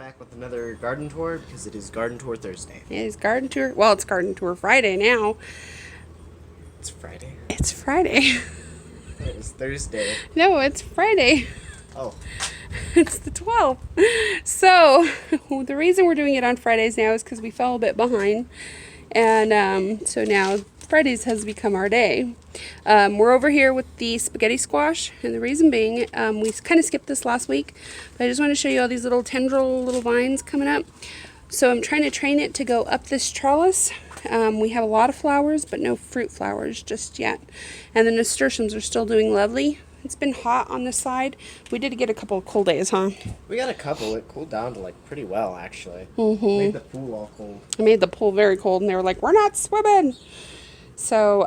back with another garden tour because it is Garden Tour Thursday. It is garden tour. Well, it's garden tour Friday now. It's Friday? It's Friday. It was Thursday. No, it's Friday. Oh. It's the 12th. So, the reason we're doing it on Fridays now is because we fell a bit behind. And so now Fridays has become our day. We're over here with the spaghetti squash. And the reason being, we kind of skipped this last week. But I just want to show you all these little tendril little vines coming up. So I'm trying to train it to go up this trellis. We have a lot of flowers, but no fruit flowers just yet. And the nasturtiums are still doing lovely. It's been hot on this side. We did get a couple of cold days, huh? We got a couple. It cooled down to pretty well, actually. Mm-hmm. Made the pool all cold. I made the pool very cold, and they were like, "We're not swimming." So,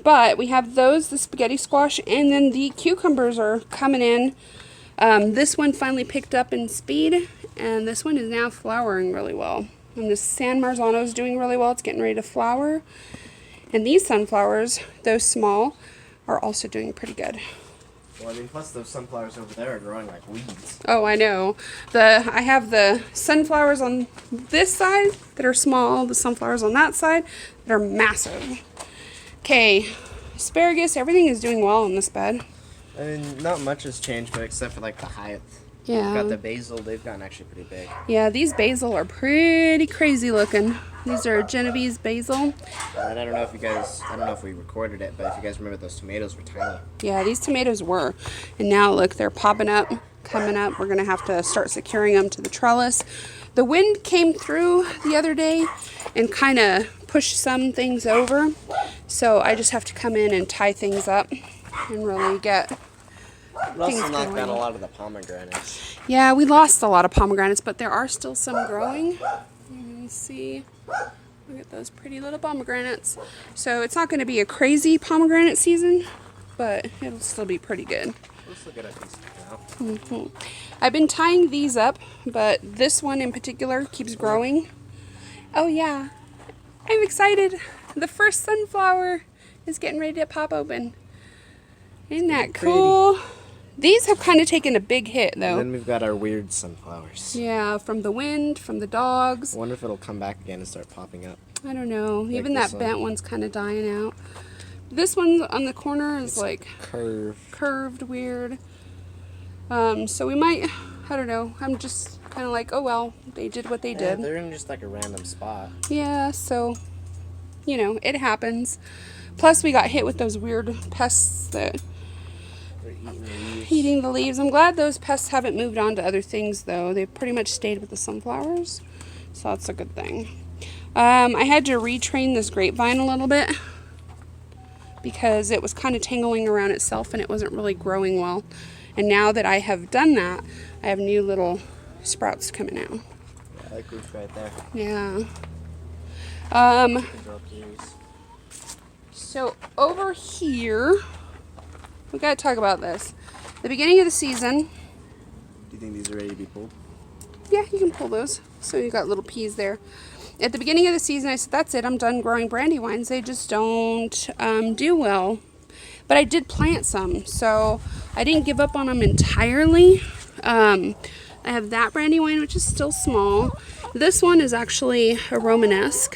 but we have those, the spaghetti squash, and then the cucumbers are coming in. This one finally picked up in speed, and this one is now flowering really well. And the San Marzano is doing really well. It's getting ready to flower. And these sunflowers, though small, are also doing pretty good. Well, I mean, plus those sunflowers over there are growing like weeds. Oh, I know. I have the sunflowers on this side that are small, the sunflowers on that side that are massive. Okay, asparagus, everything is doing well in this bed. I mean, not much has changed, but except for the height. Yeah. We've got the basil, they've gotten actually pretty big. Yeah, these basil are pretty crazy looking. These are Genovese basil. And I don't know if we recorded it, but if you guys remember, those tomatoes were tiny. Yeah, these tomatoes were. And now look, they're popping up, coming up. We're going to have to start securing them to the trellis. The wind came through the other day and kind of pushed some things over. So I just have to come in and tie things up and really get Russell knocked down a lot of the pomegranates. Yeah, we lost a lot of pomegranates, but there are still some growing. You can see, look at those pretty little pomegranates. So it's not going to be a crazy pomegranate season, but it'll still be pretty good. Let's look at these now. Mm-hmm. I've been tying these up, but this one in particular keeps growing. Oh yeah, I'm excited. The first sunflower is getting ready to pop open. Isn't that cool? These have kind of taken a big hit, though. And then we've got our weird sunflowers. Yeah, from the wind, from the dogs. I wonder if it'll come back again and start popping up. I don't know. Even that one. bent one's kind of dying out. This one on the corner is curved weird. So we might, I don't know. I'm just kind of like, oh well, they did what they did. They're in just a random spot. Yeah, so, it happens. Plus we got hit with those weird pests that eating the leaves. I'm glad those pests haven't moved on to other things, though. They've pretty much stayed with the sunflowers, so that's a good thing. I had to retrain this grapevine a little bit because it was kind of tangling around itself and it wasn't really growing well. And now that I have done that, I have new little sprouts coming out. Yeah, that group's right there. Yeah. So over here, we gotta talk about this. The beginning of the season. Do you think these are ready to be pulled? Yeah, you can pull those. So you got little peas there. At the beginning of the season, I said, that's it, I'm done growing brandywines. They just don't do well. But I did plant some, so I didn't give up on them entirely. I have that brandywine, which is still small. This one is actually a Romanesque.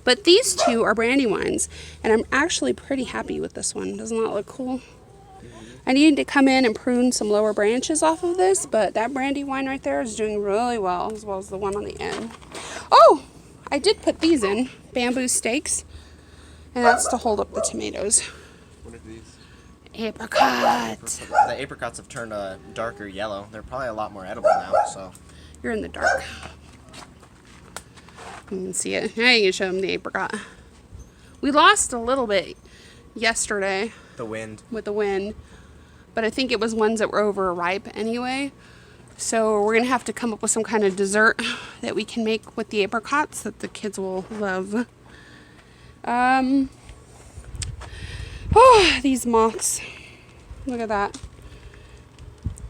But these two are brandywines, and I'm actually pretty happy with this one. Doesn't that look cool? I needed to come in and prune some lower branches off of this, but that brandywine right there is doing really well, as well as the one on the end. Oh, I did put these in, bamboo stakes, and that's to hold up the tomatoes. What are these? Apricot. The apricots have turned a darker yellow. They're probably a lot more edible now, so. You're in the dark. You can see it. Now you can show them the apricot. We lost a little bit yesterday. The wind. With the wind. But I think it was ones that were overripe anyway. So we're going to have to come up with some kind of dessert that we can make with the apricots that the kids will love. Oh, these moths. Look at that.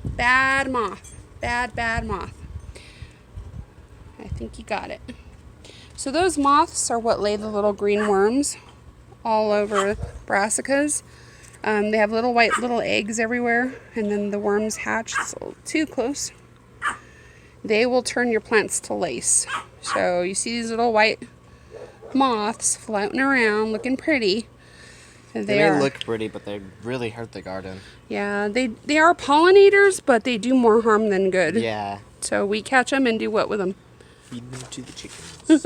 Bad moth. Bad moth. I think you got it. So those moths are what lay the little green worms all over brassicas. They have little eggs everywhere, and then the worms hatch. It's a little too close. they will turn your plants to lace. So you see these little white moths floating around looking pretty. They may look pretty, but they really hurt the garden. Yeah, they are pollinators, but they do more harm than good. Yeah. So we catch them and do what with them? Feed them to the chickens.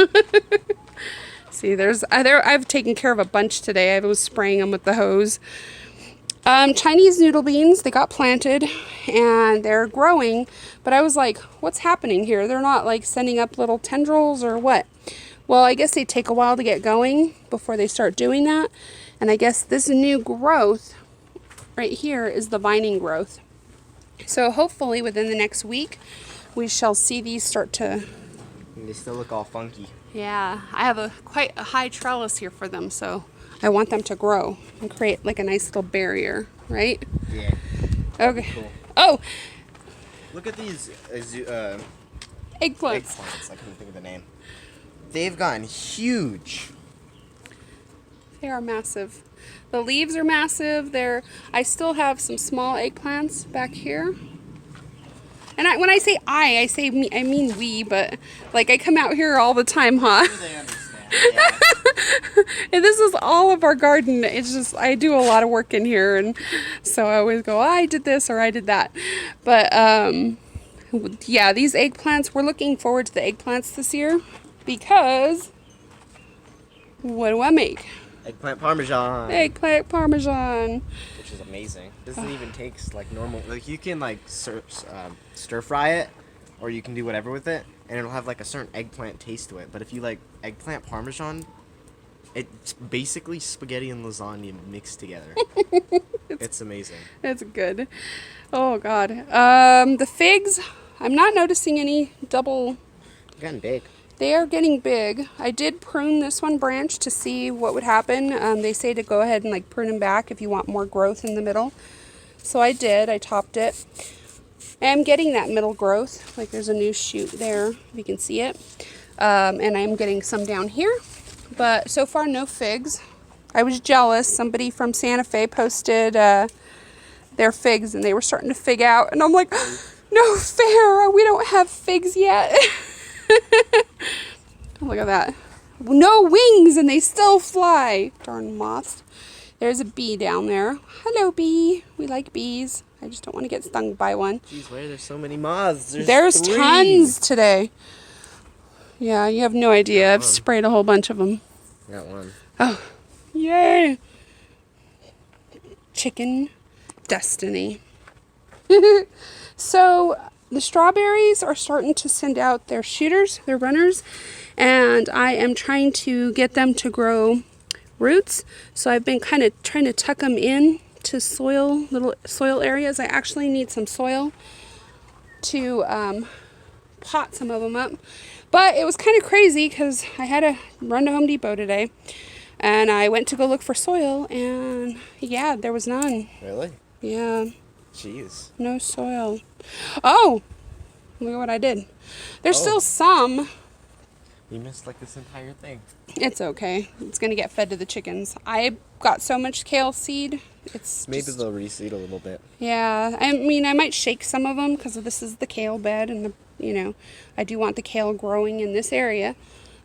See, I've taken care of a bunch today. I was spraying them with the hose. Chinese noodle beans, they got planted and they're growing, but I was like, what's happening here? They're not like sending up little tendrils or what? Well, I guess they take a while to get going before they start doing that. And I guess this new growth right here is the vining growth. So hopefully within the next week, we shall see these start to... And they still look all funky. Yeah, I have quite a high trellis here for them, so I want them to grow and create like a nice little barrier, right? Yeah. Okay. Cool. Oh! Look at these Eggplants. eggplants. I couldn't think of the name. They've gotten huge. They are massive. The leaves are massive. I still have some small eggplants back here. And when I say I say me, I mean we, but like I come out here all the time, huh? They understand. Yeah. And this is all of our garden. It's just, I do a lot of work in here, and so I always go, I did this or I did that. But yeah, these eggplants, we're looking forward to the eggplants this year because what do I make? Eggplant parmesan. Eggplant parmesan. Which is amazing. Doesn't even taste like normal. Like you can like stir fry it, or you can do whatever with it, and it'll have like a certain eggplant taste to it. But if you like eggplant parmesan, it's basically spaghetti and lasagna mixed together. It's amazing. It's good. Oh God. The figs, I'm not noticing any double. They're getting big. They are getting big. I did prune this one branch to see what would happen. They say to go ahead and like prune them back if you want more growth in the middle. So I did. I topped it. I am getting that middle growth. Like there's a new shoot there, if you can see it. And I am getting some down here. But so far, no figs. I was jealous. Somebody from Santa Fe posted their figs and they were starting to fig out. And I'm like, no fair. We don't have figs yet. Look at that. No wings and they still fly. Darn moths. There's a bee down there. Hello, bee. We like bees. I just don't want to get stung by one. Jeez, why are there so many moths? There's 3. tons today. Yeah, you have no idea. I've sprayed a whole bunch of them. Got one. Oh, yay. Chicken destiny. So the strawberries are starting to send out their shooters, their runners, and I am trying to get them to grow roots. So I've been kind of trying to tuck them in to little soil areas. I actually need some soil to pot some of them up. But it was kind of crazy because I had to run to Home Depot today, and I went to go look for soil, and yeah, there was none. Really? Yeah. Jeez. No soil. Oh, look at what I did. There's still some. You missed like this entire thing. It's okay. It's going to get fed to the chickens. I got so much kale seed. Maybe they'll reseed a little bit. Yeah. I mean, I might shake some of them because this is the kale bed, and I do want the kale growing in this area.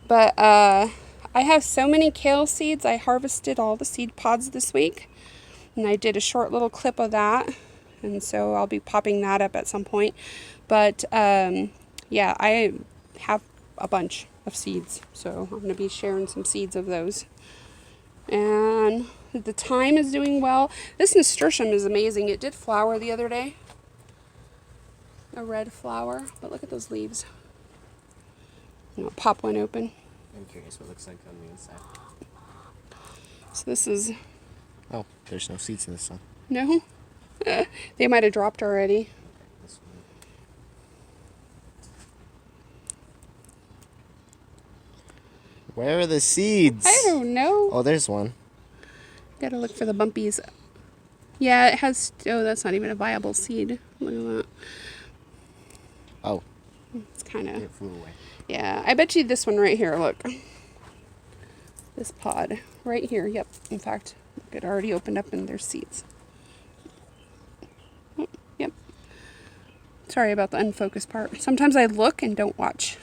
But I have so many kale seeds. I harvested all the seed pods this week, and I did a short little clip of that. And so I'll be popping that up at some point. But yeah, I have a bunch of seeds. So I'm going to be sharing some seeds of those. And the thyme is doing well. This nasturtium is amazing. It did flower the other day. A red flower. But look at those leaves. I'll pop one open. I'm curious what it looks like on the inside. So this is... Oh, there's no seeds in this one. No? They might have dropped already. This one. Where are the seeds? I don't know. Oh, there's one. Gotta look for the bumpies. Yeah, it has... Oh, that's not even a viable seed. Look at that. Oh. It's kind of... It flew away. Yeah, I bet you this one right here, look. This pod. Right here, yep. In fact, look, it already opened up and there's seeds. Oh, yep. Sorry about the unfocused part. Sometimes I look and don't watch.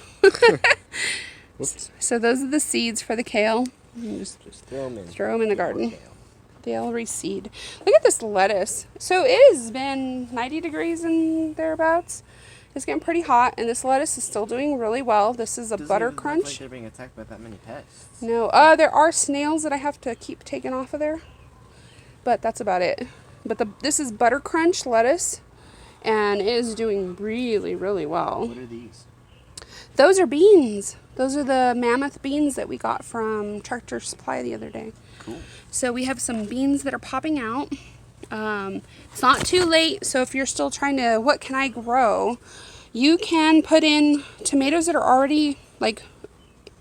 Whoops. So those are the seeds for the kale. And just Just throw them in. throw them in the garden. Kale. They'll reseed. Look at this lettuce. So it has been 90 degrees and thereabouts. It's getting pretty hot, and this lettuce is still doing really well. This is a Doesn't butter even look crunch. like they're being attacked by that many pests. No, there are snails that I have to keep taking off of there, but that's about it. But this is butter crunch lettuce, and it is doing really, really well. What are these? Those are beans. Those are the mammoth beans that we got from Tractor Supply the other day. Cool. So we have some beans that are popping out. It's not too late, so if you're still trying to, what can I grow? You can put in tomatoes that are already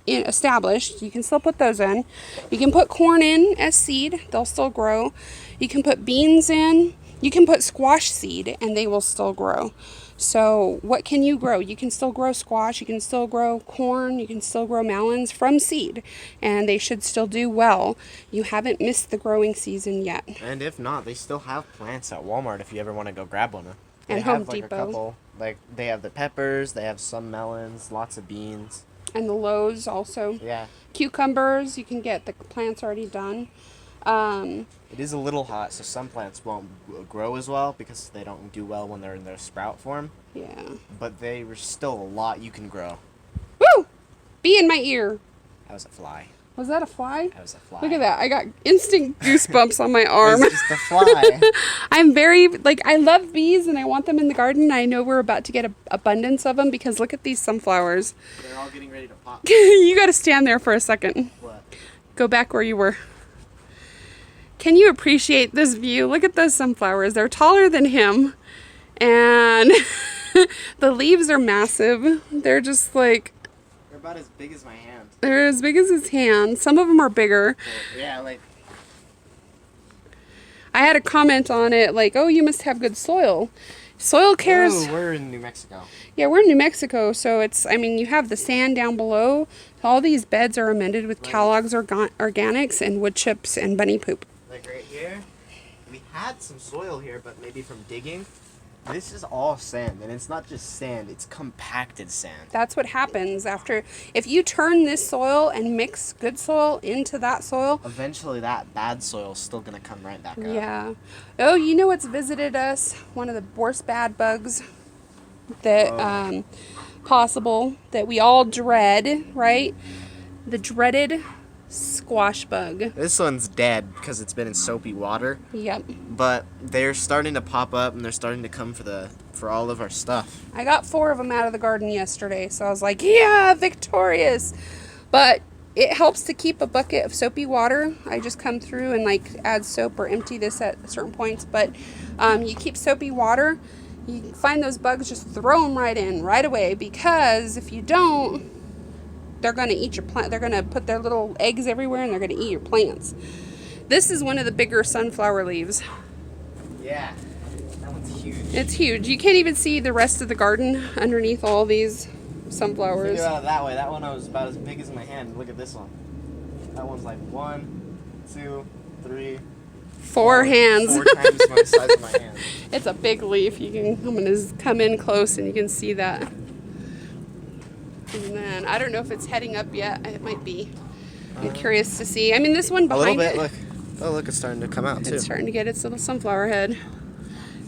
established. You can still put those in. You can put corn in as seed. They'll still grow. You can put beans in. You can put squash seed and they will still grow. So what can you grow? You can still grow squash. You can still grow corn. You can still grow melons from seed. And they should still do well. You haven't missed the growing season yet. And if not, they still have plants at Walmart if you ever want to go grab one. They And have Home like Depot. a couple. Like they have the peppers, they have some melons, lots of beans. And the Lowe's also. Yeah. Cucumbers, you can get the plants already done. It is a little hot, so some plants won't grow as well because they don't do well when they're in their sprout form. Yeah. But they were still a lot you can grow. Woo! Bee in my ear. That was a fly. Was that a fly? That was a fly. Look at that. I got instant goosebumps on my arm. It's just a fly. I'm very, I love bees and I want them in the garden. I know we're about to get an abundance of them because look at these sunflowers. They're all getting ready to pop. You got to stand there for a second. What? Go back where you were. Can you appreciate this view? Look at those sunflowers. They're taller than him. And the leaves are massive. They're just like, They're about as big as my hand. they're as big as his hand. Some of them are bigger. Yeah, like. I had a comment on it like, oh, you must have good soil. Soil cares. Oh, we're in New Mexico. Yeah, we're in New Mexico, so it's, you have the sand down below. All these beds are amended with Kellogg's Organics and wood chips and bunny poop. Like right here, we had some soil here, but maybe from digging. This is all sand, and it's not just sand, it's compacted sand. That's what happens after, if you turn this soil and mix good soil into that soil. Eventually that bad soil is still going to come right back up. Yeah. Oh, you know what's visited us? One of the worst bad bugs that possible that we all dread, right? The dreaded squash bug. This one's dead because it's been in soapy water, Yep. but they're starting to pop up and they're starting to come for all of our stuff. I got 4 of them out of the garden yesterday, so I was like, yeah, victorious. But it helps to keep a bucket of soapy water. I just come through and add soap or empty this at certain points, but you keep soapy water, you find those bugs, just throw them right in right away, because if you don't, they're going to eat your plant. They're going to put their little eggs everywhere and they're going to eat your plants. This is one of the bigger sunflower leaves. Yeah, that one's huge. It's huge. You can't even see the rest of the garden underneath all these sunflowers. Think about it that way. That one was about as big as my hand. Look at this one. That one's like 1, 2, 3, 4 hands. 4 times the size of my hand. It's a big leaf. I'm gonna come in close and you can see that. And then I don't know if it's heading up yet. It might be. I'm curious to see. This one A little behind bit. it, Look. Oh, look, it's starting to come out too. it's starting to get its little sunflower head.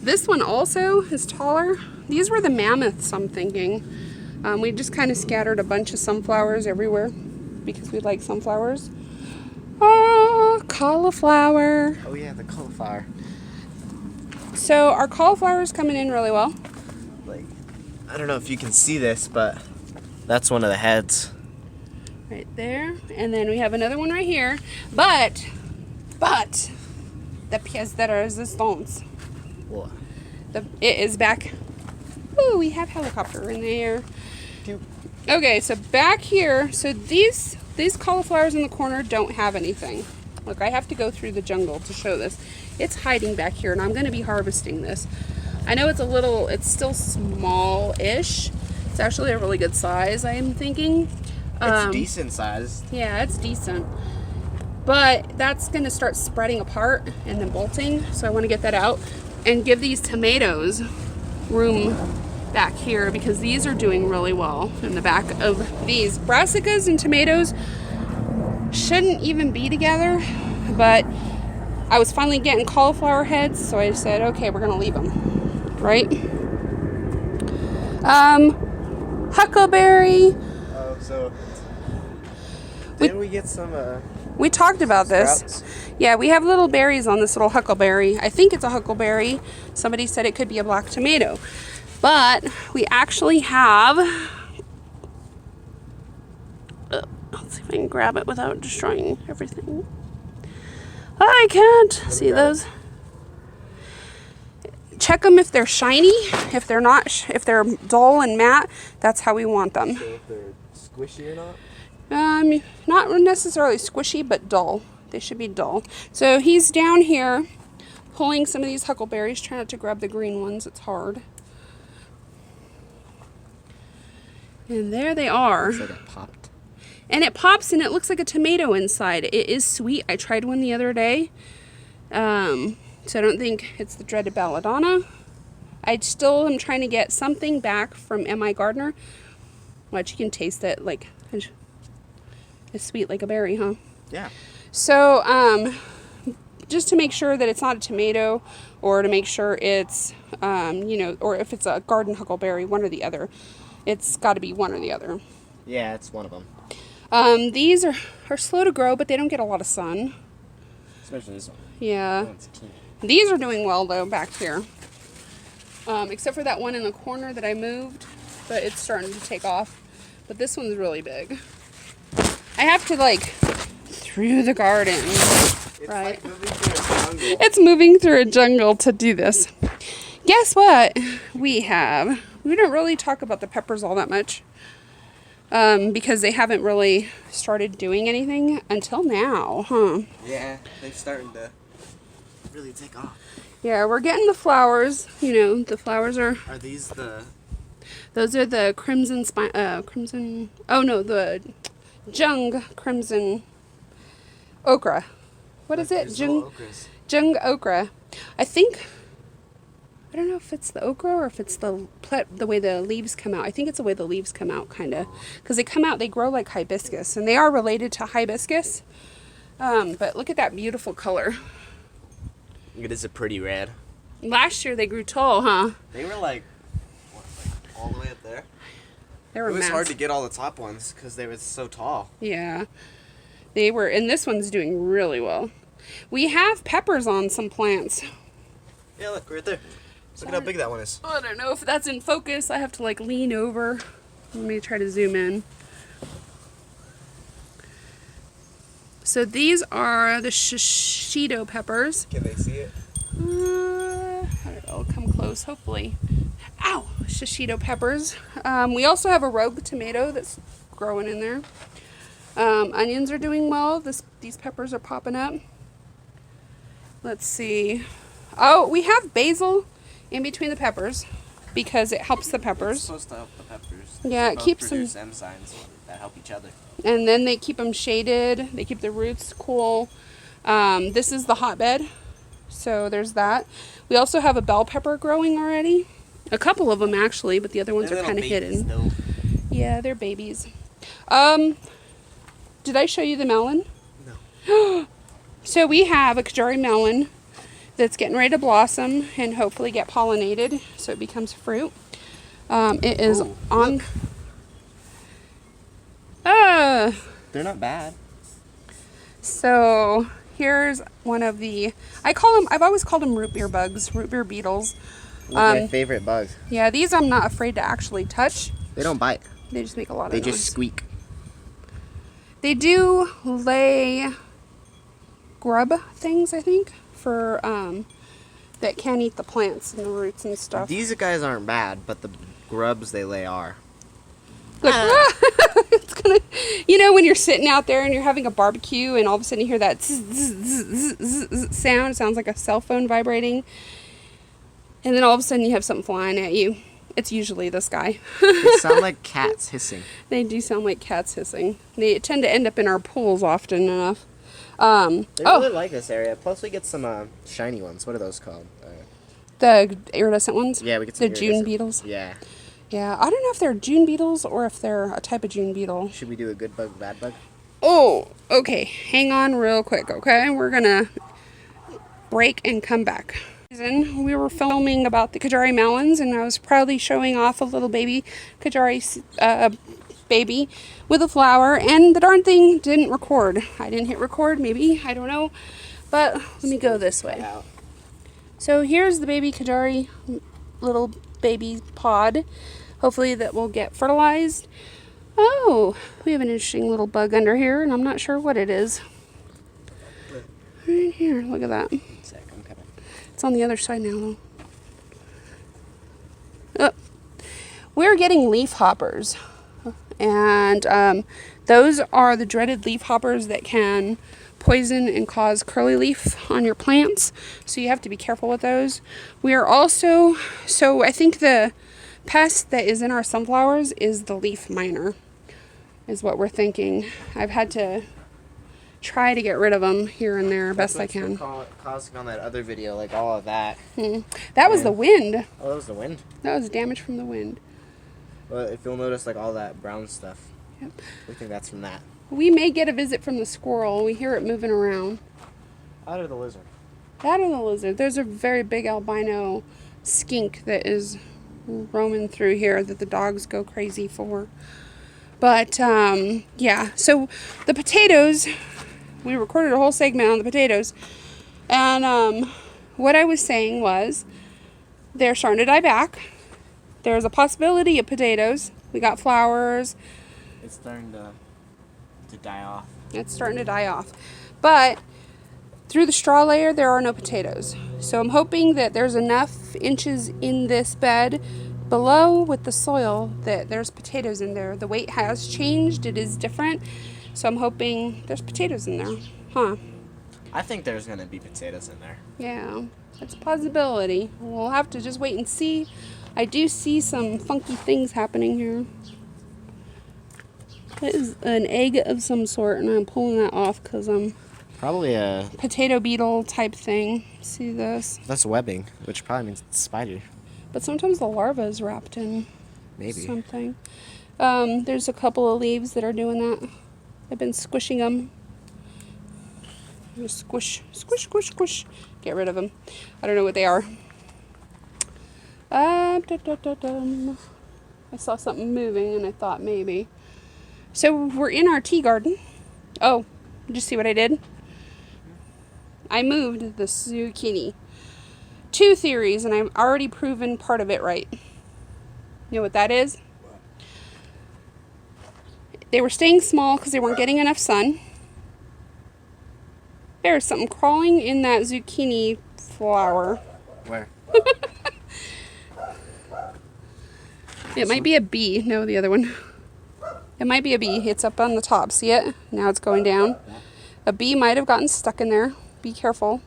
This one also is taller. These were the mammoths, I'm thinking. We just kind of scattered a bunch of sunflowers everywhere because we like sunflowers. Oh, cauliflower. Oh yeah, the cauliflower. So our cauliflower is coming in really well. Like, I don't know if you can see this, but that's one of the heads. Right there. And then we have another one right here. But, the pièce de résistance. What? It is back. Ooh, we have helicopter in the air. Pew. Okay, so back here, so these cauliflowers in the corner don't have anything. Look, I have to go through the jungle to show this. It's hiding back here, and I'm going to be harvesting this. I know it's still small-ish. It's actually a really good size, I am thinking. It's decent sized. Yeah, it's decent. But that's going to start spreading apart and then bolting, so I want to get that out and give these tomatoes room back here because these are doing really well in the back of these. Brassicas and tomatoes shouldn't even be together, but I was finally getting cauliflower heads, so I said, okay, we're gonna leave them, right? Huckleberry. Oh, so didn't we get some? We talked about this. Sprouts? Yeah, we have little berries on this little huckleberry. I think it's a huckleberry. Somebody said it could be a black tomato. But we actually have... let's see if I can grab it without destroying everything. I can't see those. Check them if they're shiny. If they're not, if they're dull and matte, that's how we want them. So if they're squishy or not? Not necessarily squishy, but dull. They should be dull. So he's down here pulling some of these huckleberries. Try not to grab the green ones. It's hard. And there they are. Looks like it popped. And it pops and it looks like a tomato inside. It is sweet. I tried one the other day. So I don't think it's the dreaded belladonna. I still am trying to get something back from M.I. Gardner. Which you can taste it like... It's sweet like a berry, huh? Yeah. So, just to make sure that it's not a tomato, or to make sure it's, or if it's a garden huckleberry, one or the other. It's got to be one or the other. Yeah, it's one of them. These are slow to grow, but they don't get a lot of sun. Especially this one. Yeah. That one's teeny. These are doing well, though, back here. Except for that one in the corner that I moved, but it's starting to take off. But this one's really big. I have to, through the garden, It's right? like moving through a jungle. It's moving through a jungle to do this. Guess what we have? We don't really talk about the peppers all that much because they haven't really started doing anything until now, huh? Yeah, they're starting to really take off. Yeah, we're getting the flowers. The flowers are... Are these the... Those are the crimson... Oh, no, the Jung crimson okra. What is it? Jung okra. I think... I don't know if it's the okra or if it's the way the leaves come out. I think it's the way the leaves come out, kind of. Because they grow like hibiscus. And they are related to hibiscus. But look at that beautiful color. It is a pretty red. Last year they grew tall, huh? They were like all the way up there. They were It was massive. hard to get all the top ones because they were so tall. Yeah. They were, and this one's doing really well. We have peppers on some plants. Yeah, look, right there. Look at how big that one is. I don't know if that's in focus. I have to lean over. Let me try to zoom in. So these are the shishito peppers. Can they see it? I'll come close, hopefully. Ow! Shishito peppers. We also have a rogue tomato that's growing in there. Onions are doing well. These peppers are popping up. Let's see. Oh, we have basil in between the peppers because it helps the It's peppers. supposed to help the peppers. Yeah, it Both keeps them... produce enzymes that help each other. And then they keep them shaded. They keep the roots cool. This is the hotbed. So there's that. We also have a bell pepper growing already. A couple of them actually, but the other ones They're are kind of little babies, hidden. though. Yeah, they're babies. Did I show you the melon? No. So we have a Kajari melon that's getting ready to blossom and hopefully get pollinated so it becomes fruit. It is Ooh, on... look. They're not bad. So here's one of the... I've always called them root beer bugs, root beer beetles. My favorite bug. Yeah, these I'm not afraid to actually touch. They don't bite. They just make a lot of They noise. just squeak. They do lay grub things, I think, for that can eat the plants and the roots and stuff. These guys aren't bad, but the grubs they lay are. Look, it's gonna, when you're sitting out there and you're having a barbecue and all of a sudden you hear that zzz, zzz, zzz, zzz, zzz sound. It sounds like a cell phone vibrating. And then all of a sudden you have something flying at you. It's usually this guy. They sound like cats hissing. They do sound like cats hissing. They tend to end up in our pools often enough. They really like this area. Plus we get some shiny ones. What are those called? The iridescent ones? Yeah, we get some The June iridescent. beetles? Yeah. Yeah, I don't know if they're June beetles or if they're a type of June beetle. Should we do a good bug, bad bug? Oh, okay. Hang on real quick, okay? We're gonna break and come back. We were filming about the Kajari melons, and I was proudly showing off a little baby Kajari baby with a flower, and the darn thing didn't record. I didn't hit record, maybe, I don't know. But let me go this way. So here's the baby Kajari little baby pod. Hopefully that will get fertilized. Oh, we have an interesting little bug under here, and I'm not sure what it is. Right here, look at that. I'm coming. It's on the other side now, though. Oh. We're getting leaf hoppers. And those are the dreaded leaf hoppers that can poison and cause curly leaf on your plants. So you have to be careful with those. We are also, so I think the pest that is in our sunflowers is the leaf miner, is what we're thinking. I've had to try to get rid of them here and there best I can. Causing on that other video, like all of that. That was the wind. Oh, that was the wind? That was damage from the wind. Well, if you'll notice, like all that brown stuff. Yep. We think that's from that. We may get a visit from the squirrel. We hear it moving around. Out of the lizard. That or the lizard. There's a very big albino skink that is roaming through here that the dogs go crazy for. But, yeah. So, the potatoes, we recorded a whole segment on the potatoes. And, what I was saying was, they're starting to die back. There's a possibility of potatoes. We got flowers. It's starting to die off. It's starting to die off. But through the straw layer, there are no potatoes. So I'm hoping that there's enough inches in this bed below with the soil that there's potatoes in there. The weight has changed. It is different. So I'm hoping there's potatoes in there. Huh. I think there's going to be potatoes in there. Yeah, that's a possibility. We'll have to just wait and see. I do see some funky things happening here. That is an egg of some sort, and I'm pulling that off because I'm probably a potato beetle type thing. See this? That's webbing, which probably means it's a spider. But sometimes the larva is wrapped in maybe something. There's a couple of leaves that are doing that. I've been squishing them. Just squish, squish, squish, squish. Get rid of them. I don't know what they are. I saw something moving, and I thought maybe. So we're in our tea garden. Oh, did you see what I did? I moved the zucchini. 2 theories, and I've already proven part of it right. You know what that is? They were staying small because they weren't getting enough sun. There's something crawling in that zucchini flower. Where? It might be a bee. No, the other one. It might be a bee. It's up on the top. See it? Now it's going down. A bee might have gotten stuck in there. Be careful.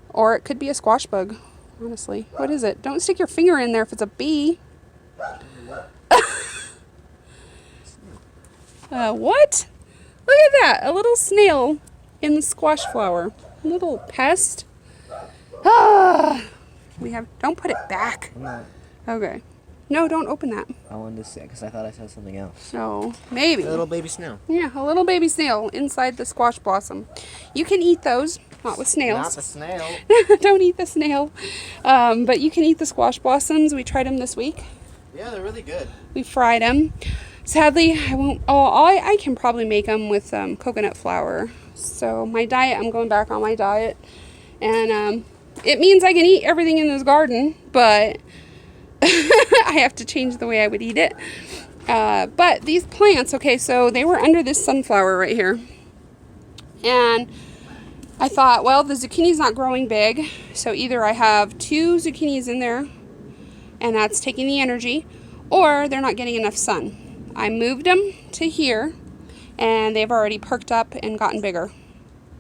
Or it could be a squash bug, honestly. What is it? Don't stick your finger in there if it's a bee. What? Look at that. A little snail in the squash flower. A little pest. Don't put it back. I'm not. Okay. No, don't open that. I wanted to see it because I thought I saw something else. No, maybe. A little baby snail. Yeah, a little baby snail inside the squash blossom. You can eat those, not with snails. Not the snail. Don't eat the snail. But you can eat the squash blossoms. We tried them this week. Yeah, they're really good. We fried them. Sadly, I won't. Oh, I can probably make them with coconut flour. So my diet, I'm going back on my diet. And it means I can eat everything in this garden, but I have to change the way I would eat it. But these plants, okay, so they were under this sunflower right here. And I thought, well, the zucchini's not growing big, so either I have 2 zucchinis in there, and that's taking the energy, or they're not getting enough sun. I moved them to here, and they've already perked up and gotten bigger.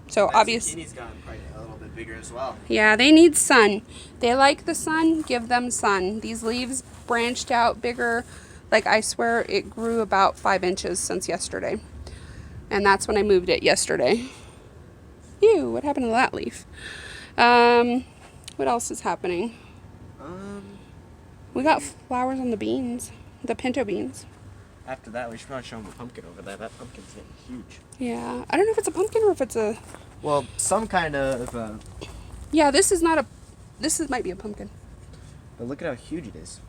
So obviously, zucchini's gotten quite a little bit bigger as well. Yeah, they need sun. They like the sun, give them sun. These leaves branched out bigger. Like, I swear it grew about 5 inches since yesterday. And that's when I moved it yesterday. Ew, what happened to that leaf? What else is happening? We got flowers on the beans, the pinto beans. After that, we should probably show them the pumpkin over there. That pumpkin's getting huge. Yeah, I don't know if it's a pumpkin or if it's a... Well, some kind of... Yeah, this is not a... might be a pumpkin. But look at how huge it is.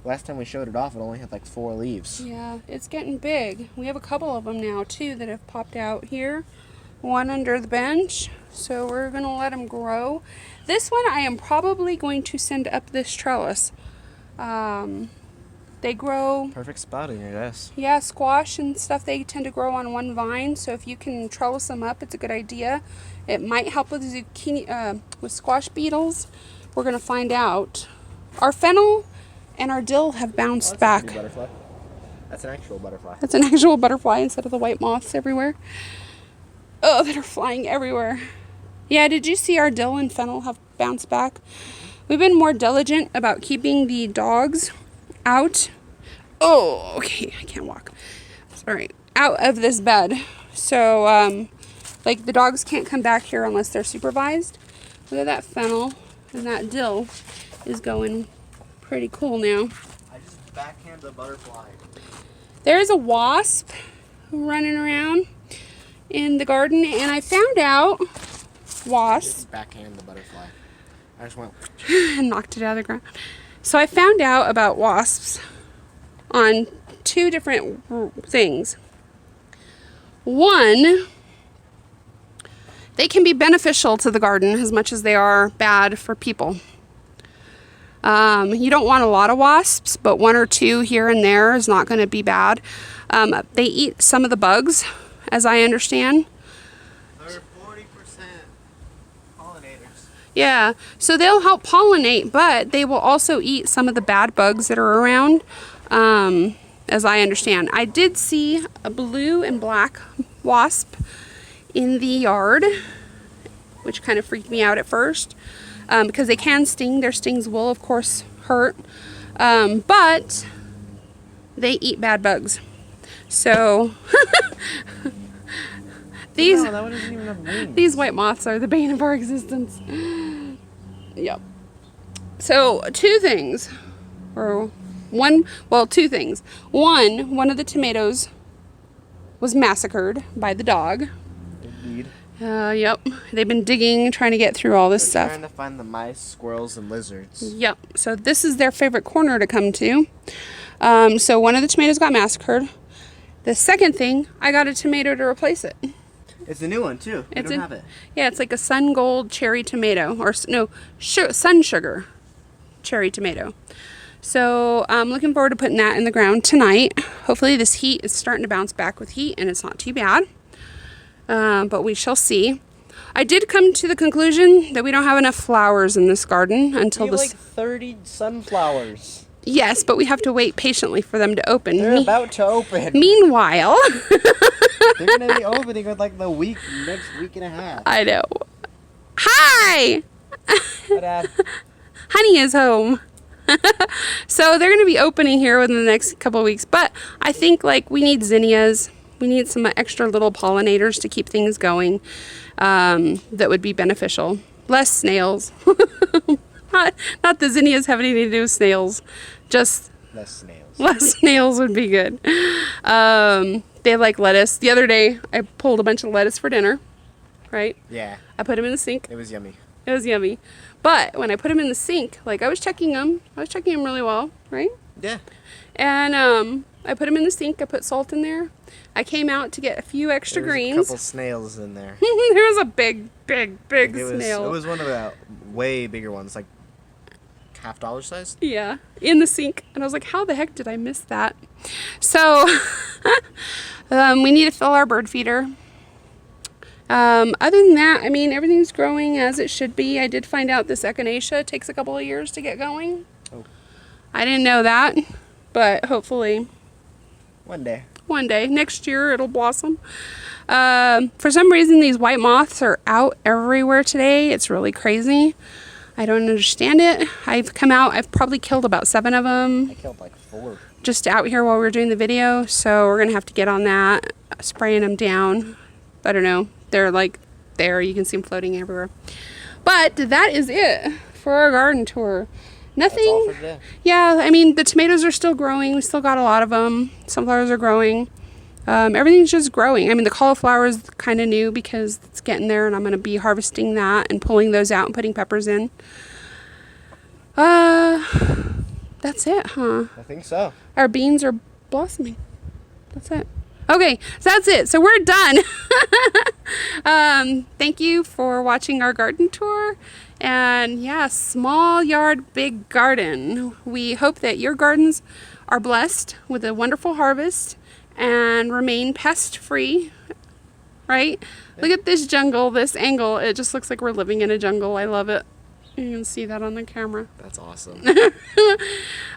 Last time we showed it off, it only had like 4 leaves. Yeah, it's getting big. We have a couple of them now, too, that have popped out here. One under the bench. So we're going to let them grow. This one I am probably going to send up this trellis. They grow... Perfect spotting, I guess. Yeah, squash and stuff, they tend to grow on one vine. So if you can trellis them up, it's a good idea. It might help with zucchini, with squash beetles. We're going to find out. Our fennel and our dill have bounced back. That's a pretty butterfly. That's an actual butterfly. That's an actual butterfly instead of the white moths everywhere. Oh, that are flying everywhere. Yeah, did you see our dill and fennel have bounced back? We've been more diligent about keeping the dogs out. Oh, okay, I can't walk. Sorry. Out of this bed. So, like the dogs can't come back here unless they're supervised. Look at that fennel, and that dill is going pretty cool now. I just backhand the butterfly. There's a wasp running around in the garden, and I found out wasp Backhand the butterfly. I just went and knocked it out of the ground. So I found out about wasps on 2 different things. One, they can be beneficial to the garden as much as they are bad for people. You don't want a lot of wasps, but 1 or 2 here and there is not going to be bad. They eat some of the bugs, as I understand. They're 40% pollinators. Yeah, so they'll help pollinate, but they will also eat some of the bad bugs that are around, as I understand. I did see a blue and black wasp in the yard, which kind of freaked me out at first, because they can sting. Their stings will, of course, hurt, but they eat bad bugs. So these... No, that one doesn't even have wings. These white moths are the bane of our existence. Yep. So, 2 things. Or one, well, 2 things. One of the tomatoes was massacred by the dog. Indeed. Yep. They've been digging, trying to get through all this They're stuff. trying to find the mice, squirrels, and lizards. Yep. So, this is their favorite corner to come to. So, one of the tomatoes got massacred. The second thing, I got a tomato to replace it. It's a new one, too. We don't have it. Yeah, it's like a sun gold cherry tomato. Or, no, sun sugar cherry tomato. So, I'm looking forward to putting that in the ground tonight. Hopefully, this heat is starting to bounce back with heat, and it's not too bad. But we shall see. I did come to the conclusion that we don't have enough flowers in this garden until We have this... like 30 sunflowers. Yes, but we have to wait patiently for them to open. They're about to open. Meanwhile... They're going to be opening in like next week and a half. I know. Hi! But, Honey is home. So they're going to be opening here within the next couple of weeks. But I think like we need zinnias. We need some extra little pollinators to keep things going. That would be beneficial. Less snails. Not the zinnias have anything to do with snails. Just less snails. less snails would be good. They like lettuce. The other day I pulled a bunch of lettuce for dinner. Right? Yeah. I put them in the sink. It was yummy. It was yummy. But when I put them in the sink, like I was checking them really well, right? Yeah. And I put them in the sink. I put salt in there. I came out to get a few extra There was greens. a couple snails in there. There was a big snail. It was one of the way bigger ones, like $half size. Yeah, in the sink. And I was like, how the heck did I miss that? So we need to fill our bird feeder. Other than that, I mean, everything's growing as it should be. I did find out this echinacea takes a couple of years to get going. Oh. I didn't know that, but hopefully One day. next year it'll blossom. For some reason, these white moths are out everywhere today. It's really crazy. I don't understand it. I've probably killed about 7 of them. I killed like 4. Just out here while we were doing the video, so we're gonna have to get on that, spraying them down. I don't know, they're like there, you can see them floating everywhere. But that is it for our garden tour. Nothing. That's all for today. Yeah, I mean, the tomatoes are still growing. We still got a lot of them. Sunflowers are growing. Everything's just growing. I mean, the cauliflower is kind of new because it's getting there, and I'm going to be harvesting that and pulling those out and putting peppers in. That's it, huh? I think so. Our beans are blossoming. That's it. Okay, so that's it. So we're done. Thank you for watching our garden tour. And yeah, small yard, big garden. We hope that your gardens are blessed with a wonderful harvest and remain pest free. Right? Look at this jungle, this angle. It just looks like we're living in a jungle. I love it. You can see that on the camera. That's awesome.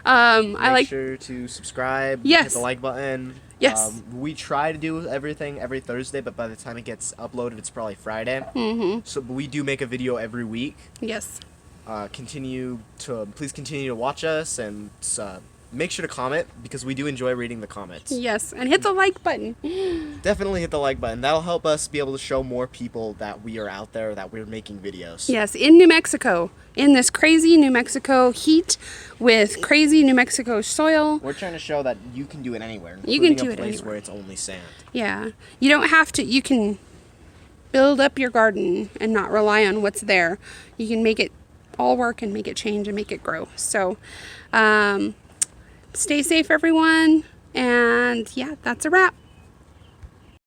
I like. Make sure to subscribe. Yes. Hit the like button. Yes. We try to do everything every Thursday, but by the time it gets uploaded, it's probably Friday. Mm-hmm. So but we do make a video every week. Yes. Please continue to watch us and make sure to comment because we do enjoy reading the comments. Yes, and hit the like button. Definitely hit the like button. That'll help us be able to show more people that we are out there, that we're making videos. Yes, in New Mexico, in this crazy New Mexico heat with crazy New Mexico soil. We're trying to show that you can do it anywhere. You can do including it a place anywhere. where it's only sand. Yeah, you don't have to. You can build up your garden and not rely on what's there. You can make it all work and make it change and make it grow. So, stay safe, everyone. And yeah, that's a wrap.